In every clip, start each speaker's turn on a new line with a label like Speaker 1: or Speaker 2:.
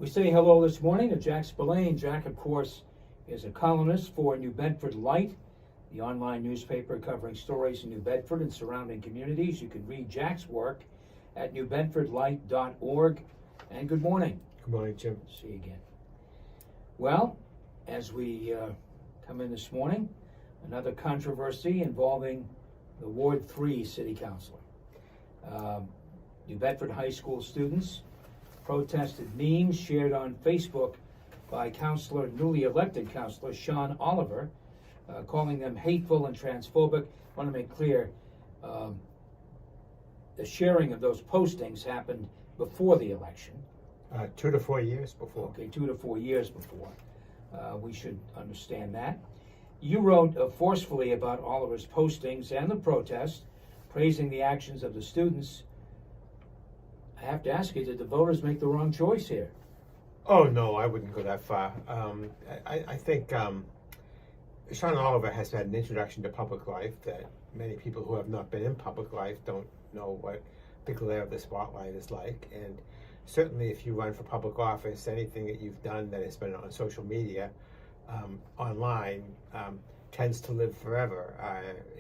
Speaker 1: We say hello this morning to Jack Spillane. Jack, of course, is a columnist for New Bedford Light, the online newspaper covering stories in New Bedford and surrounding communities. You can read Jack's work at newbedfordlight.org. And good morning.
Speaker 2: Good morning, Jim.
Speaker 1: See you again. Well, as we come in this morning, another controversy involving the Ward 3 City Councilor. New Bedford High School students protested memes shared on Facebook by newly elected councilor Shawn Oliver, calling them hateful and transphobic. I want to make clear, the sharing of those postings happened before the election.
Speaker 2: 2 to 4 years before.
Speaker 1: Okay, 2 to 4 years before. We should understand that. You wrote forcefully about Oliver's postings and the protest, praising the actions of the students. I have to ask you, did the voters make the wrong choice here?
Speaker 2: Oh, no, I wouldn't go that far. I think Shawn Oliver has had an introduction to public life that many people who have not been in public life don't know what the glare of the spotlight is like. And certainly if you run for public office, anything that you've done that has been on social media, online, tends to live forever.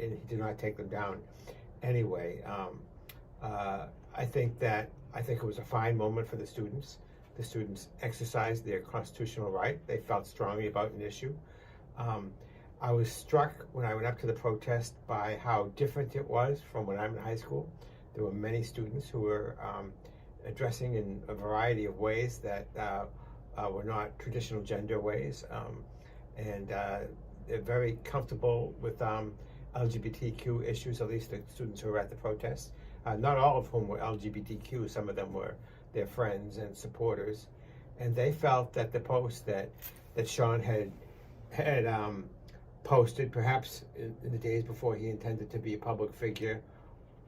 Speaker 2: And he did not take them down anyway. I think it was a fine moment for the students. The students exercised their constitutional right. They felt strongly about an issue. I was struck when I went up to the protest by how different it was from when I'm in high school. There were many students who were addressing in a variety of ways that were not traditional gender ways. And they're very comfortable with LGBTQ issues, at least the students who were at the protest. Not all of whom were LGBTQ, some of them were their friends and supporters. And they felt that the post that Shawn had posted, perhaps in the days before he intended to be a public figure,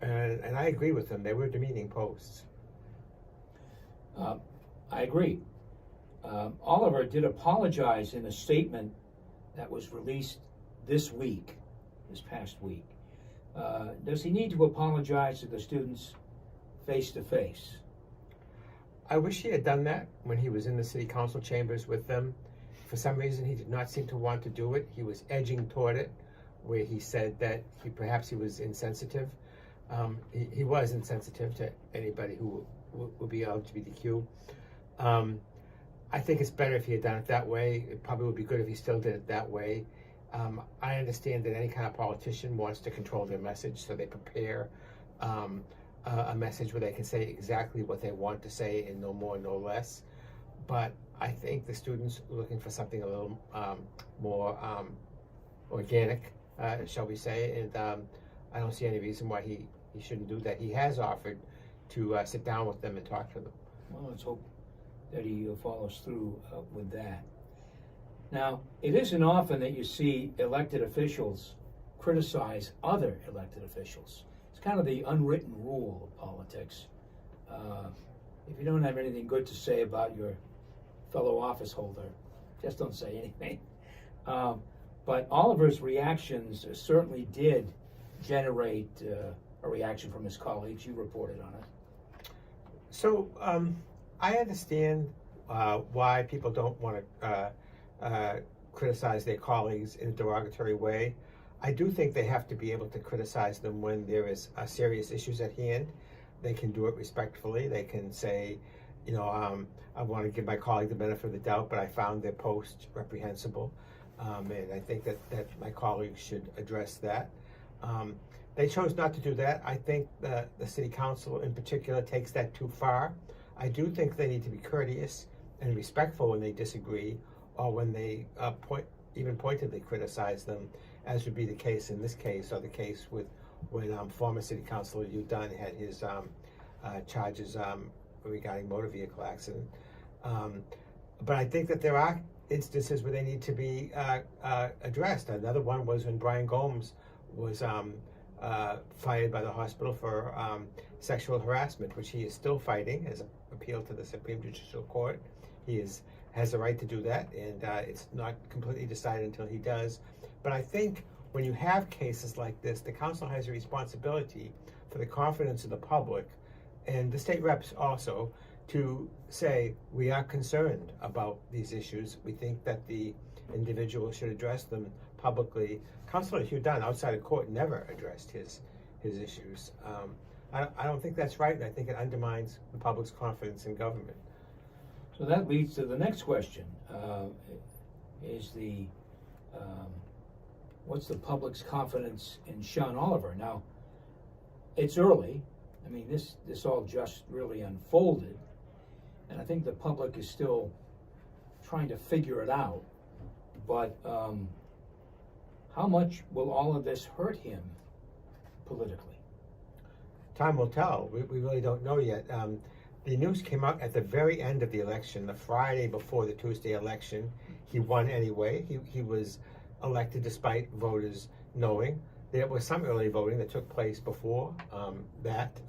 Speaker 2: and I agree with them, they were demeaning posts.
Speaker 1: I agree. Oliver did apologize in a statement that was released this past week. Does he need to apologize to the students face to face?
Speaker 2: I wish he had done that when he was in the city council chambers with them. For some reason, he did not seem to want to do it. He was edging toward it, where he said that perhaps he was insensitive. He was insensitive to anybody who would be LGBTQ. I think it's better if he had done it that way. It probably would be good if he still did it that way. I understand that any kind of politician wants to control their message, so they prepare a message where they can say exactly what they want to say and no more, no less. But I think the students are looking for something a little more organic, shall we say, and I don't see any reason why he shouldn't do that. He has offered to sit down with them and talk to them.
Speaker 1: Well, let's hope that he follows through with that. Now, it isn't often that you see elected officials criticize other elected officials. It's kind of the unwritten rule of politics. If you don't have anything good to say about your fellow office holder, just don't say anything. But Oliver's reactions certainly did generate a reaction from his colleagues. You reported on it.
Speaker 2: So I understand why people don't want to criticize their colleagues in a derogatory way. I do think they have to be able to criticize them when there is serious issues at hand. They can do it respectfully. They can say, I want to give my colleague the benefit of the doubt, but I found their post reprehensible. And I think that my colleagues should address that. They chose not to do that. I think the city council in particular takes that too far. I do think they need to be courteous and respectful when they disagree, or when they even pointedly criticize them, as would be the case in this case, or the case with when former city councilor Hugh Dunn had his charges regarding motor vehicle accident. But I think that there are instances where they need to be addressed. Another one was when Brian Gomes was fired by the hospital for sexual harassment, which he is still fighting as an appeal to the Supreme Judicial Court. He has the right to do that, and it's not completely decided until he does. But I think when you have cases like this, the council has a responsibility for the confidence of the public, and the state reps also, to say we are concerned about these issues. We think that the individual should address them publicly. Councilor Hugh Dunn, outside of court, never addressed his issues. I don't think that's right, and I think it undermines the public's confidence in government.
Speaker 1: So that leads to the next question, what's the public's confidence in Shawn Oliver? Now, it's early. I mean, this all just really unfolded, and I think the public is still trying to figure it out. But how much will all of this hurt him politically?
Speaker 2: Time will tell. We really don't know yet. The news came out at the very end of the election, the Friday before the Tuesday election. He won anyway. He was elected despite voters knowing. There was some early voting that took place before that.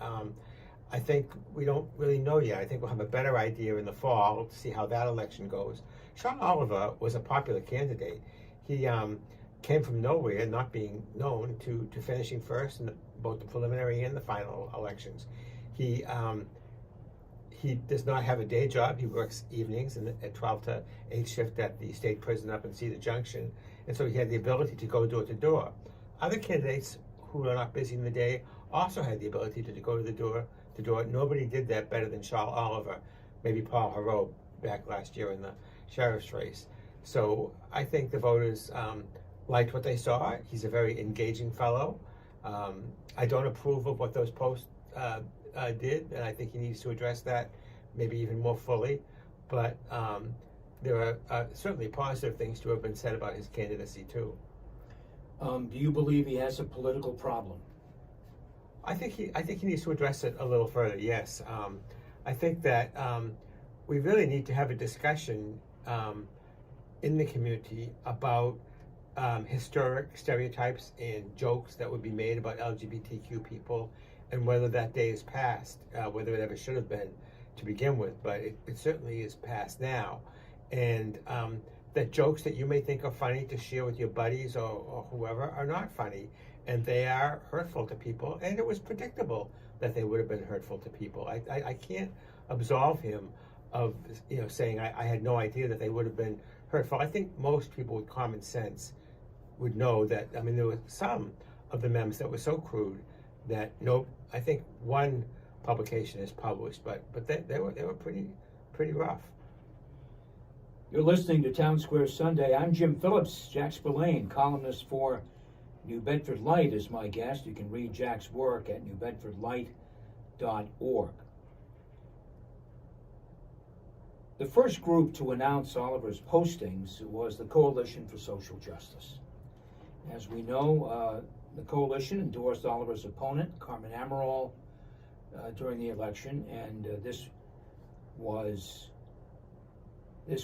Speaker 2: I think we don't really know yet. I think we'll have a better idea in the fall to see how that election goes. Shawn Oliver was a popular candidate. He came from nowhere, not being known, to finishing first in both the preliminary and the final elections. He does not have a day job. He works evenings at 12 to 8 shift at the state prison up in Cedar Junction. And so he had the ability to go door to door. Other candidates who are not busy in the day also had the ability to go to the door to door. Nobody did that better than Shawn Oliver, maybe Paul Harrow back last year in the sheriff's race. So I think the voters liked what they saw. He's a very engaging fellow. I don't approve of what those posts did, and I think he needs to address that maybe even more fully. But there are certainly positive things to have been said about his candidacy too.
Speaker 1: Do you believe he has a political problem?
Speaker 2: I think he needs to address it a little further. Yes, I think that we really need to have a discussion in the community about historic stereotypes and jokes that would be made about LGBTQ people, and whether that day is past, whether it ever should have been to begin with, but it certainly is past now. And that jokes that you may think are funny to share with your buddies or whoever are not funny, and they are hurtful to people, and it was predictable that they would have been hurtful to people. I can't absolve him of saying I had no idea that they would have been hurtful. I think most people with common sense would know that. I mean, there were some of the memes that were so crude that I think one publication is published, but they were pretty rough.
Speaker 1: You're listening to Town Square Sunday. I'm Jim Phillips. Jack Spillane, columnist for New Bedford Light, is my guest. You can read Jack's work at newbedfordlight.org. The first group to announce Oliver's postings was the Coalition for Social Justice. As we know, the coalition endorsed Oliver's opponent, Carmen Amaral, during the election, and this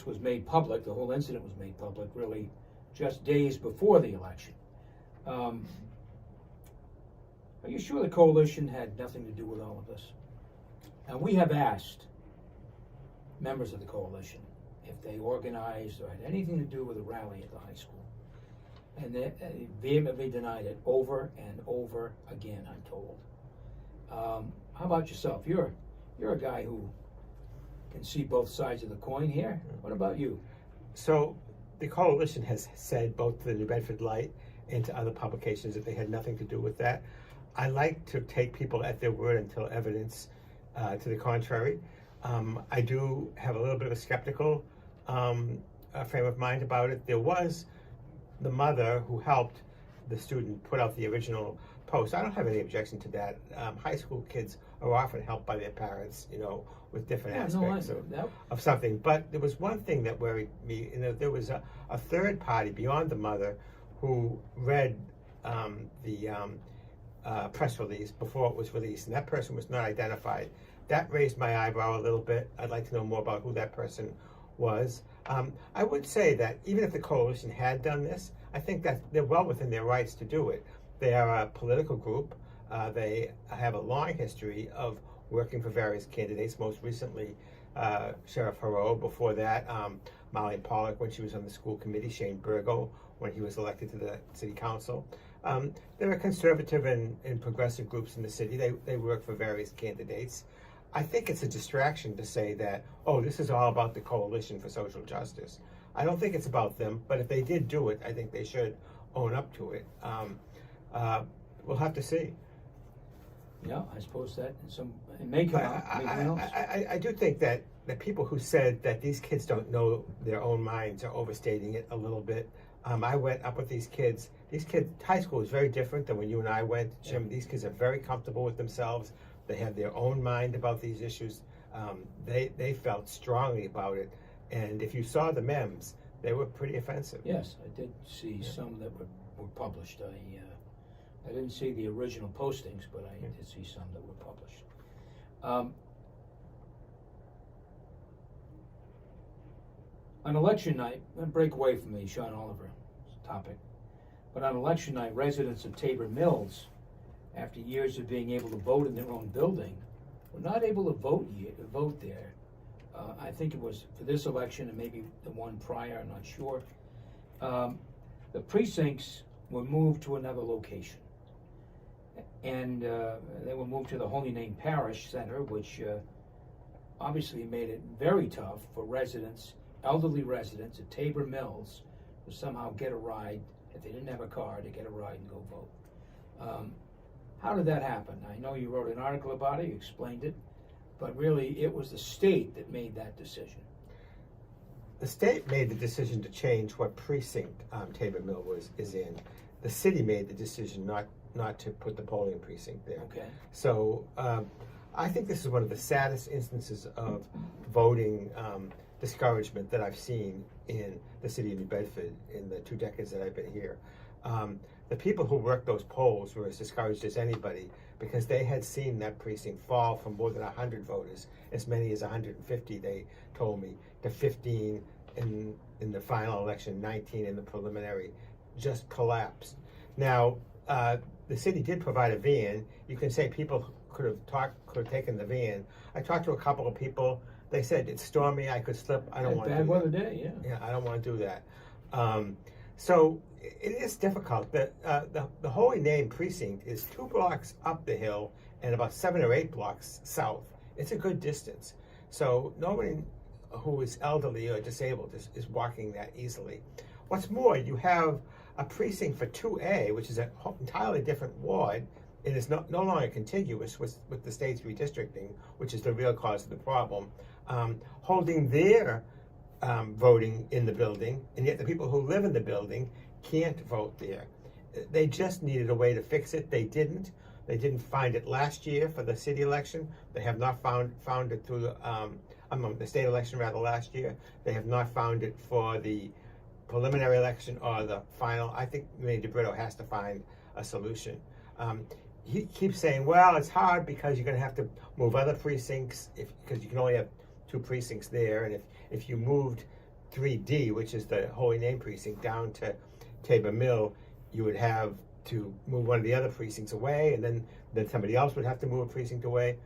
Speaker 1: was made public. The whole incident was made public really just days before the election. Are you sure the coalition had nothing to do with all of this? And we have asked members of the coalition if they organized or had anything to do with a rally at the high school. And they vehemently denied it over and over again, I'm told. How about yourself? You're a guy who can see both sides of the coin here. What about you?
Speaker 2: So the coalition has said, both to the New Bedford Light and to other publications, that they had nothing to do with that. I like to take people at their word until evidence to the contrary. I do have a little bit of a skeptical frame of mind about it. There was the mother who helped the student put out the original post. I don't have any objection to that. High school kids are often helped by their parents, with different aspects of something. But there was one thing that worried me. There was a third party beyond the mother who read the press release before it was released, and that person was not identified. That raised my eyebrow a little bit. I'd like to know more about who that person was. I would say that even if the coalition had done this, I think that they're well within their rights to do it. They are a political group. They have a long history of working for various candidates, most recently Sheriff Harrow, before that Molly Pollock when she was on the school committee, Shane Burgo when he was elected to the city council. There are conservative and progressive groups in the city. They work for various candidates. I think it's a distraction to say that, oh, this is all about the Coalition for Social Justice. I don't think it's about them, but if they did do it, I think they should own up to it. We'll have to see.
Speaker 1: Yeah, I suppose that it may come out. Maybe else.
Speaker 2: I do think that the people who said that these kids don't know their own minds are overstating it a little bit. I went up with these kids. High school is very different than when you and I went, Jim. These kids are very comfortable with themselves. They have their own mind about these issues. They felt strongly about it. And if you saw the memes, they were pretty offensive.
Speaker 1: Yes, I did see some that were published. I didn't see the original postings, but I did see some that were published. On election night, I'm gonna break away from the Shawn Oliver topic, but on election night, residents of Tabor Mills, after years of being able to vote in their own building, were not able to vote there. I think it was for this election and maybe the one prior, I'm not sure. The precincts were moved to another location. And they were moved to the Holy Name Parish Center, which obviously made it very tough for residents, elderly residents at Tabor Mills, to somehow get a ride, if they didn't have a car, to get a ride and go vote. How did that happen? I know you wrote an article about it, you explained it, but really it was the state that made that decision.
Speaker 2: The state made the decision to change what precinct Tabor Mill is in. The city made the decision not to put the polling precinct there.
Speaker 1: Okay.
Speaker 2: So I think this is one of the saddest instances of voting discouragement that I've seen in the city of New Bedford in the 2 decades that I've been here. The people who worked those polls were as discouraged as anybody because they had seen that precinct fall from more than 100 voters, as many as 150, they told me, to 15 in the final election, 19 in the preliminary, just collapsed. Now, the city did provide a van. You can say people could have taken the van. I talked to a couple of people. They said it's stormy. I could slip. I don't want to do that.
Speaker 1: Bad weather day, yeah.
Speaker 2: Yeah, I don't want to do that. So it is difficult. The Holy Name precinct is 2 blocks up the hill and about 7 or 8 blocks south. It's a good distance. So nobody who is elderly or disabled is walking that easily. What's more, you have a precinct for 2A, which is an entirely different ward, and is no longer contiguous with the state's redistricting, which is the real cause of the problem, holding their voting in the building, and yet the people who live in the building can't vote there. They just needed a way to fix it. They didn't. They didn't find it last year for the city election. They have not found it through the state election rather last year. They have not found it for the preliminary election or the final. I think Mayor DeBrito has to find a solution. He keeps saying, well, it's hard because you're going to have to move other precincts because you can only have 2 precincts there. And if you moved 3D, which is the Holy Name precinct, down to Tabor Mill, you would have to move one of the other precincts away, and then somebody else would have to move a precinct away.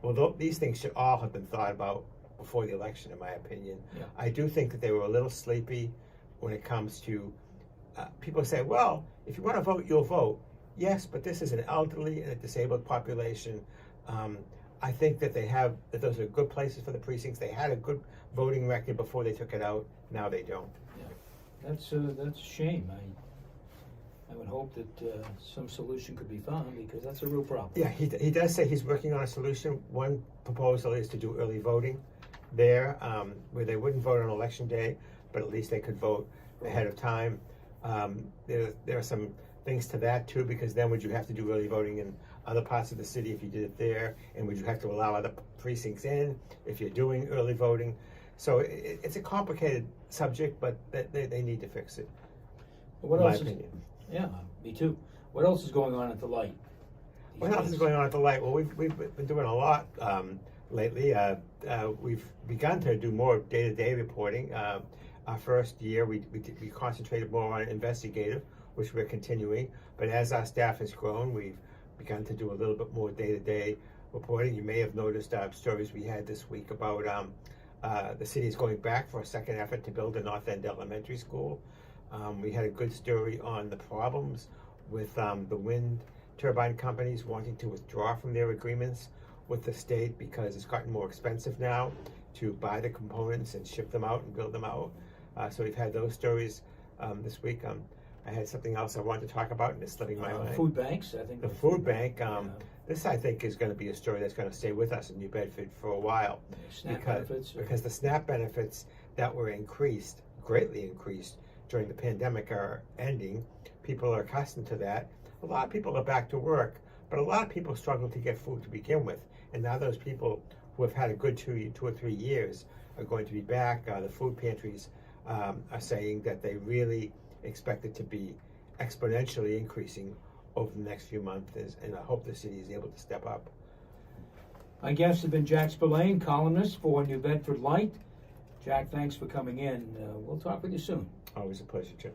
Speaker 2: Well, these things should all have been thought about before the election, in my opinion.
Speaker 1: Yeah.
Speaker 2: I do think that they were a little sleepy when it comes to people say, well, if you want to vote, you'll vote. Yes, but this is an elderly and a disabled population. I think that those are good places for the precincts. They had a good voting record before they took it out. Now they don't.
Speaker 1: Yeah, that's a shame. I would hope that some solution could be found because that's a real problem.
Speaker 2: Yeah, he does say he's working on a solution. One proposal is to do early voting there, where they wouldn't vote on election day, but at least they could vote ahead of time. There are some things to that too, because then would you have to do early voting in other parts of the city if you did it there, and would you have to allow other precincts in if you're doing early voting? So it's a complicated subject, but they need to fix it.
Speaker 1: What
Speaker 2: in
Speaker 1: else
Speaker 2: my opinion.
Speaker 1: Yeah, me too. What else is going on at the light?
Speaker 2: What else is going on at the light? Well, we've been doing a lot lately. We've begun to do more day-to-day reporting. Our first year, we concentrated more on investigative, which we're continuing. But as our staff has grown, we've begun to do a little bit more day-to-day reporting. You may have noticed stories we had this week about the city is going back for a second effort to build a North End Elementary School. We had a good story on the problems with the wind turbine companies wanting to withdraw from their agreements with the state because it's gotten more expensive now to buy the components and ship them out and build them out. So we've had those stories this week. I had something else I wanted to talk about, and it's slipping my mind.
Speaker 1: Food banks, I think.
Speaker 2: The food bank. This, I think, is going to be a story that's going to stay with us in New Bedford for a while.
Speaker 1: SNAP benefits.
Speaker 2: Because the SNAP benefits that were increased, greatly increased, during the pandemic are ending. People are accustomed to that. A lot of people are back to work, but a lot of people struggle to get food to begin with. And now those people who have had a good 2 or 3 years are going to be back. The food pantries are saying that they really expect it to be exponentially increasing over the next few months, and I hope the city is able to step up.
Speaker 1: My guests have been Jack Spillane, columnist for New Bedford Light. Jack, thanks for coming in. We'll talk with you soon.
Speaker 2: Always a pleasure, Jim.